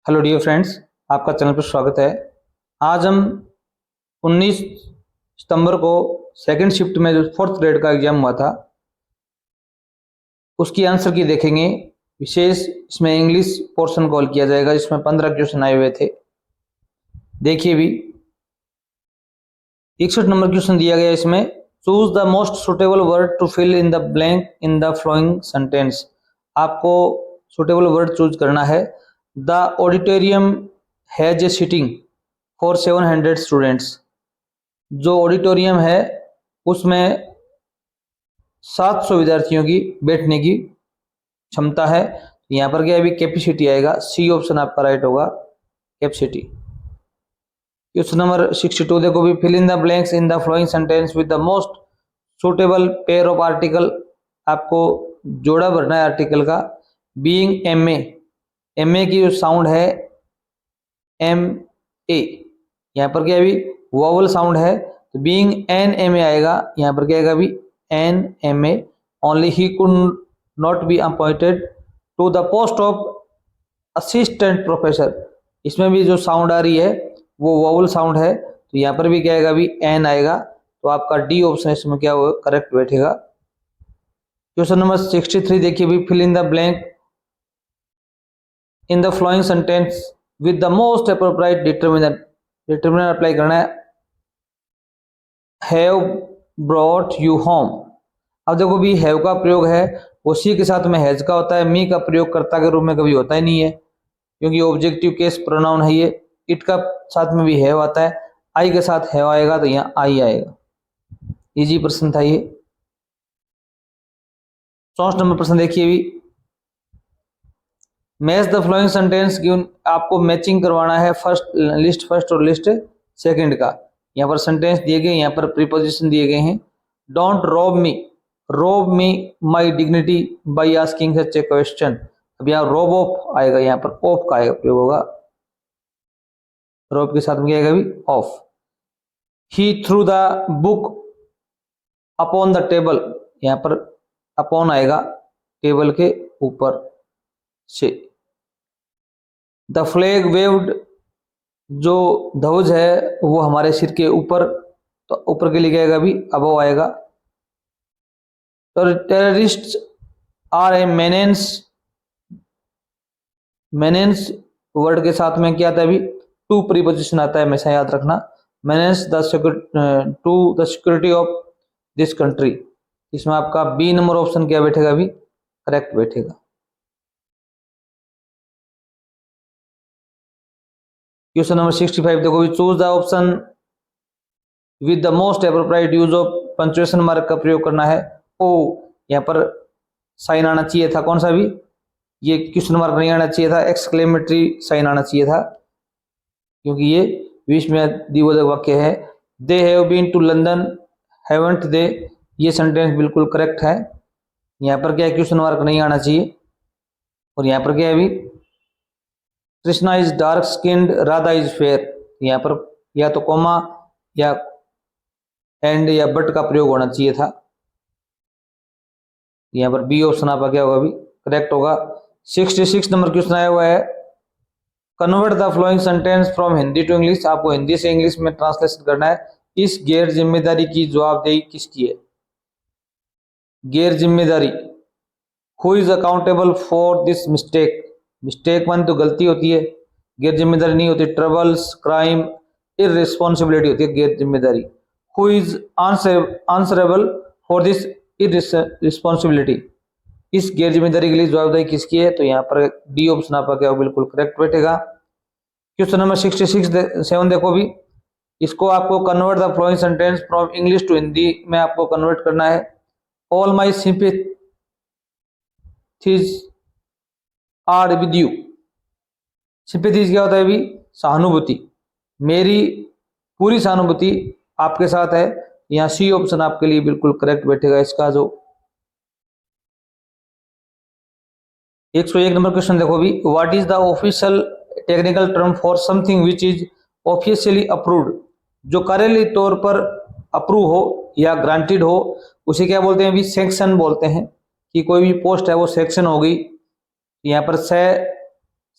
Hello dear friends, आपका channel पर स्वागत है। आज हम 19 सितंबर को सेकंड शिफ्ट में जो फोर्थ ग्रेड का एग्जाम हुआ था उसकी आंसर की देखेंगे। विशेष इसमें इंग्लिश पोर्शन कॉल किया जाएगा, जिसमें 15 क्वेश्चन आए हुए थे। देखिए भी 61 नंबर क्वेश्चन दिया गया। इसमें choose the most suitable word to fill in the blank in the flowing sentence. आपको सुटेबल वर्ड चूज करना है। The auditorium has a seating for 700 students. जो ऑडिटोरियम है उसमें 700 विद्यार्थियों की बैठने की क्षमता है। यहाँ पर क्या अभी कैपेसिटी आएगा, सी ऑप्शन आपका राइट होगा, कैपेसिटी। क्वेश्चन नंबर 62 देखो भी, fill in the blanks in the flowing sentence with the most suitable pair of article. आपको जोड़ा भरना है आर्टिकल का। बीइंग एम ए की जो साउंड है एम ए, यहाँ पर क्या अभी वोवल साउंड है तो बीइंग एन एम ए आएगा। यहाँ पर क्या आएगा अभी एन एम ए। ओनली ही could not be appointed to the post of assistant professor. इसमें भी जो साउंड आ रही है वो वोवल साउंड है, तो यहाँ पर भी क्या आएगा अभी एन आएगा। तो आपका डी ऑप्शन इसमें क्या होगा, करेक्ट बैठेगा। क्वेश्चन नंबर 63 देखिए भी, fill in the blank in the flowing sentence with the most appropriate determinant. Determinant apply करना है। Have brought you home. अब देखो भी हैव का प्रयोग है वो सी के साथ में हैज का होता है, मी का प्रयोग कर्ता के रूप में कभी होता ही नहीं है क्योंकि ऑब्जेक्टिव केस प्रोनाउन है ये। इट का साथ में भी हैव आता है, आई के साथ हैव आएगा तो यहाँ आई आएगा। इजी प्रश्न था ये। 64 नंबर प्रश्न देखिए भी, match the flowing sentence given. आपको मैचिंग करवाना है लिस्ट फर्स्ट और लिस्ट सेकंड का। यहाँ पर सेंटेंस दिए गए, यहाँ पर प्रीपोजिशन दिए गए हैं। Don't rob me my dignity by asking such a question. अब यहाँ रोब ऑफ आएगा, यहाँ पर ऑफ का आएगा प्रयोग होगा। रोब के साथ में क्या आएगा अभी of. He through the book upon the table. यहाँ पर अपॉन आएगा टेबल के ऊपर से। द फ्लैग वेव्ड, जो ध्वज है वो हमारे सिर के ऊपर, तो ऊपर के लिए क्या आएगा अभी अबव आएगा। तो terrorist R A menace. Menace word के साथ में क्या आता है अभी टू प्रीपोजिशन आता है, हमेशा याद रखना। Menace to the security of this country. इसमें आपका बी नंबर ऑप्शन क्या बैठेगा अभी, करेक्ट बैठेगा। क्वेश्चन नंबर 65 देखो, choose the option with the most appropriate use of punctuation mark का प्रयोग करना है। ओ, यहाँ पर साइन आना चाहिए था, कौन सा भी, ये क्वेश्चन मार्क नहीं आना चाहिए था, एक्सक्लेमेटरी साइन आना चाहिए था क्योंकि ये विस्मयादिबोधक वाक्य है। They have been to London haven't they. ये सेंटेंस बिल्कुल करेक्ट है। यहाँ पर क्या है, क्वेश्चन मार्क नहीं आना चाहिए। और यहाँ पर क्या है अभी, Krishna is dark skinned Radha is fair. यहाँ पर या तो कोमा या एंड या बट का प्रयोग होना चाहिए था। यहाँ पर बी ऑप्शन आपका क्या होगा अभी करेक्ट होगा। 66 नंबर क्वेश्चन आया हुआ है, convert the flowing sentence from Hindi to English. आपको हिंदी से इंग्लिश में ट्रांसलेशन करना है। इस गैर जिम्मेदारी की जवाबदेही किसकी है। गैर जिम्मेदारी, who is accountable for this mistake. Mistake मान तो गलती होती है, गैर जिम्मेदारी नहीं होती। ट्रबल्स, क्राइम, इररिस्पॉन्सिबिलिटी होती है गैर जिम्मेदारी। Who is answerable for this irresponsibility. इस गैर जिम्मेदारी के लिए जवाबदेही किसकी है, तो यहाँ पर डी ऑप्शन आपका क्या बिल्कुल करेक्ट बैठेगा। क्वेश्चन नंबर 67 देखो भी, इसको आपको convert the flowing sentence from English to Hindi में आपको कन्वर्ट करना है। All my sympathies are with you. Sympathies क्या होता है अभी, सहानुभूति। मेरी पूरी सहानुभूति आपके साथ है। यहाँ सी ऑप्शन आपके लिए बिल्कुल करेक्ट बैठेगा। इसका जो 101 नंबर क्वेश्चन देखो भी, what is the official technical term for something which is officially approved. जो कार्यालयी तौर पर अप्रूव हो या ग्रांटेड हो उसे क्या बोलते हैं अभी, सेक्शन बोलते हैं। कि कोई भी पोस्ट है वो सेक्शन हो गई। यहाँ पर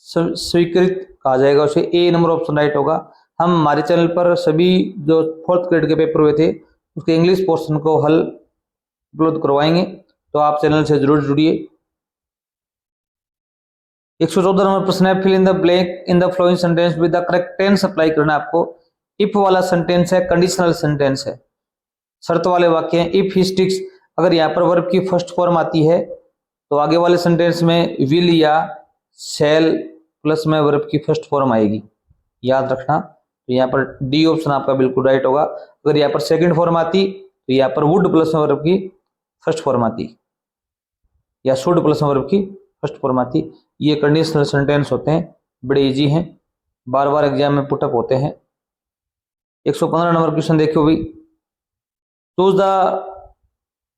स्वीकृत कहा जाएगा उसे। ए नंबर ऑप्शन राइट होगा। हम हमारे चैनल पर सभी जो 4th ग्रेड के पेपर हुए थे उसके इंग्लिश पोर्शन को हल उपलब्ध करवाएंगे, तो आप चैनल से जरूर जुड़िए। 114 नंबर प्रश्न है, fill in the blank in the flowing sentence with the correct tense apply करना है आपको। इफ वाला सेंटेंस है, कंडीशनल सेंटेंस है, शर्त वाले वाक्य हैं। इफ ही स्टिक्स, अगर यहाँ पर वर्ब की फर्स्ट फॉर्म आती है तो आगे वाले सेंटेंस में विल या शैल प्लस में वर्ब की फर्स्ट फॉर्म आएगी, याद रखना। तो यहाँ पर डी ऑप्शन आपका बिल्कुल राइट होगा। अगर यहाँ पर सेकंड फॉर्म आती तो यहाँ पर वुड प्लस में वर्ब की फर्स्ट फॉर्म आती, या शुड प्लस में वर्ब की फर्स्ट फॉर्म आती। ये कंडीशनल सेंटेंस होते हैं, बड़े इजी हैं, बार बार एग्जाम में पुटअप होते हैं। 115 नंबर क्वेश्चन देखियो भाई, choose the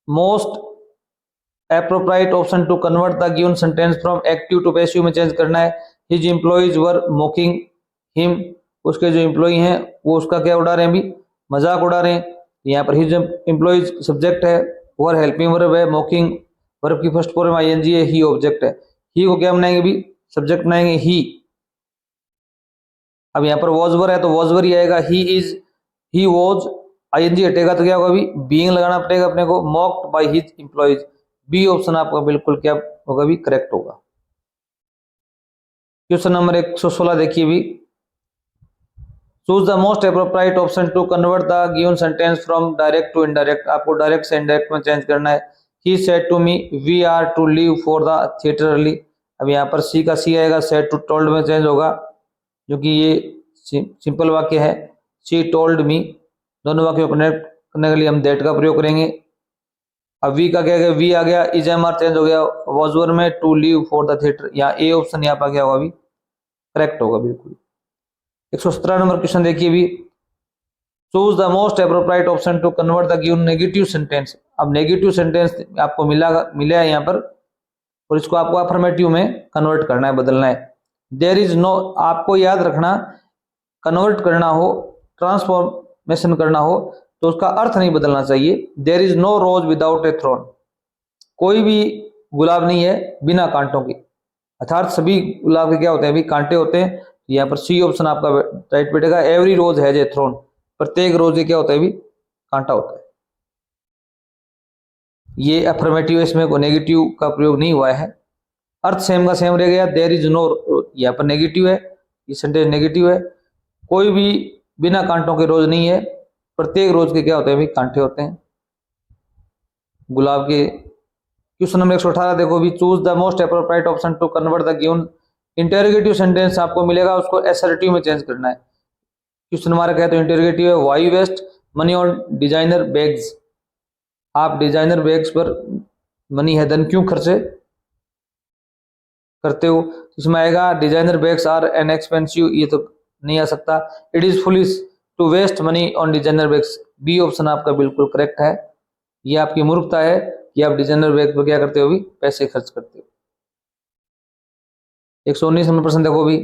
most appropriate option to convert the given sentence from active to passive में चेंज करना है। His employees were mocking him, उसके जो एम्प्लॉई हैं वो उसका क्या उड़ा रहे हैं, अभी मजाक उड़ा रहे हैं। यहाँ पर हिज एम्प्लॉइज सब्जेक्ट है, वर हेल्पिंग वर्ब है, मॉकिंग वर्ब की फर्स्ट फॉर्म आईएनजी है, ही ऑब्जेक्ट है। ही को क्या बनाएंगे भी, सब्जेक्ट बनाएंगे ही। अब यहाँ पर वॉज वर है तो वॉज वर ही आएगा। He is, he was, ING हटेगा तो क्या होगा, अभी बीइंग लगाना पड़ेगा अपने को। Mocked by his employees, B option आपका बिल्कुल क्या होगा भी, करेक्ट होगा। क्वेश्चन नंबर 116 देखिए भी, choose the most appropriate option to convert the given sentence from direct to indirect. आपको डायरेक्ट से इनडायरेक्ट में चेंज करना है। He said to me we are to leave for the theatre early. अब यहाँ पर सी का सी आएगा, सेड टू टोल्ड में चेंज होगा, जो कि ये सिंपल वाक्य है। शी टोल्ड मी, दोनों वाक्यों को कनेक्ट करने के लिए हम दैट का प्रयोग करेंगे। अब वी का क्या गया, वी आ गया, इज एम आर चेंज हो गया वॉज वर में, to leave for the theatre, यहाँ ए ऑप्शन यहाँ पर क्या होगा, अभी करेक्ट होगा बिल्कुल। 117 नंबर क्वेश्चन देखिए भी, choose the most appropriate option to convert the given negative sentence. अब नेगेटिव सेंटेंस आपको मिला है यहाँ पर, और इसको आपको अफर्मेटिव में कन्वर्ट करना है, बदलना है। देयर इज नो, आपको याद रखना, कन्वर्ट करना हो, ट्रांसफॉर्मेशन करना हो तो उसका अर्थ नहीं बदलना चाहिए। There is no rose without a thorn, कोई भी गुलाब नहीं है बिना कांटों के, अर्थात सभी गुलाब के क्या होते हैं, अभी कांटे होते हैं। यहाँ पर सी ऑप्शन आपका राइट बैठेगा। Every rose has a thorn, प्रत्येक रोज क्या होता है, अभी कांटा होता है। ये अफर्मेटिव, इसमें कोई नेगेटिव का प्रयोग नहीं हुआ है, अर्थ सेम का सेम रह गया। देयर इज नो, यहाँ पर नेगेटिव है, ये सेंटेंस नेगेटिव है। कोई भी बिना कांटों के रोज नहीं है, प्रत्येक रोज के क्या होते हैं, अभी कांटे होते हैं गुलाब के। क्वेश्चन नंबर 118 देखो भी, choose the most appropriate option to convert the given interrogative sentence आपको मिलेगा, उसको असर्टिव में चेंज करना है। क्वेश्चन हमारा क्या है, तो इंटरोगेटिव है, why waste money on designer bags. आप डिजाइनर बैग्स पर मनी है धन क्यों खर्चे करते हो। इसमें आएगा designer bags are an expensive, ये तो नहीं आ सकता। It is foolish to waste money on designer bags, B option आपका बिल्कुल करेक्ट है। ये आपकी मूर्खता है कि आप डिजाइनर बैग पर क्या करते हो, भी पैसे खर्च करते हो। 119 नंबर प्रश्न देखो भी,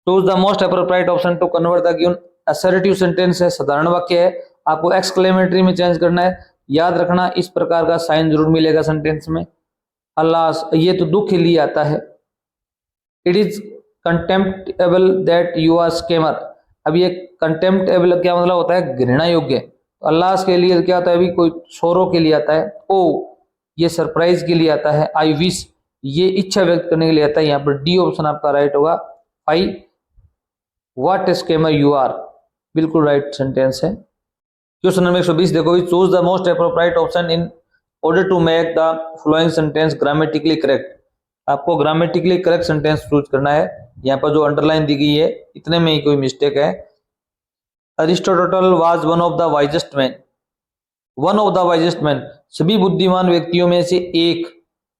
choose the most appropriate option to convert the given assertive sentence है, साधारण वाक्य है, आपको एक्सक्लेमेटरी में चेंज करना है। याद रखना, इस प्रकार का साइन जरूर मिलेगा सेंटेंस में। अल्लाह, ये तो दुख के लिए आता है। It is contemptible that you are scammer. अब ये कंटेम्प्टेबल क्या मतलब होता है, घृणा योग्य। अल्लाह के लिए क्या होता है, अभी कोई शोरों के लिए आता है। ओ, ये सरप्राइज के लिए आता है। आई विश, ये इच्छा व्यक्त करने के लिए आता है। यहाँ पर डी ऑप्शन आपका राइट होगा। I what scammer you are, बिल्कुल राइट सेंटेंस है। क्वेश्चन नंबर 120 देखो, choose the most appropriate option in order to make the flowing sentence grammatically correct. आपको ग्रामेटिकली करेक्ट सेंटेंस चूज करना है। यहाँ पर जो अंडरलाइन दी गई है इतने में ही कोई मिस्टेक है। Aristotle was one of the wisest man, one of the wisest man, सभी बुद्धिमान व्यक्तियों में से एक।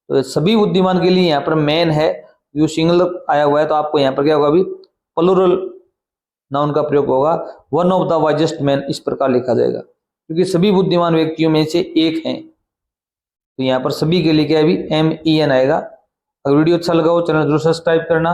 तो सभी बुद्धिमान के लिए यहाँ पर मैन है, यू सिंगल आया हुआ है, तो आपको यहाँ पर क्या होगा, अभी प्लूरल नाउन का प्रयोग होगा। One of the wisest man इस प्रकार लिखा जाएगा, क्योंकि सभी बुद्धिमान व्यक्तियों में से एक हैं। तो यहाँ पर सभी के लिए क्या है, अभी MEN आएगा। अगर वीडियो अच्छा लगा हो चैनल जरूर सब्सक्राइब करना।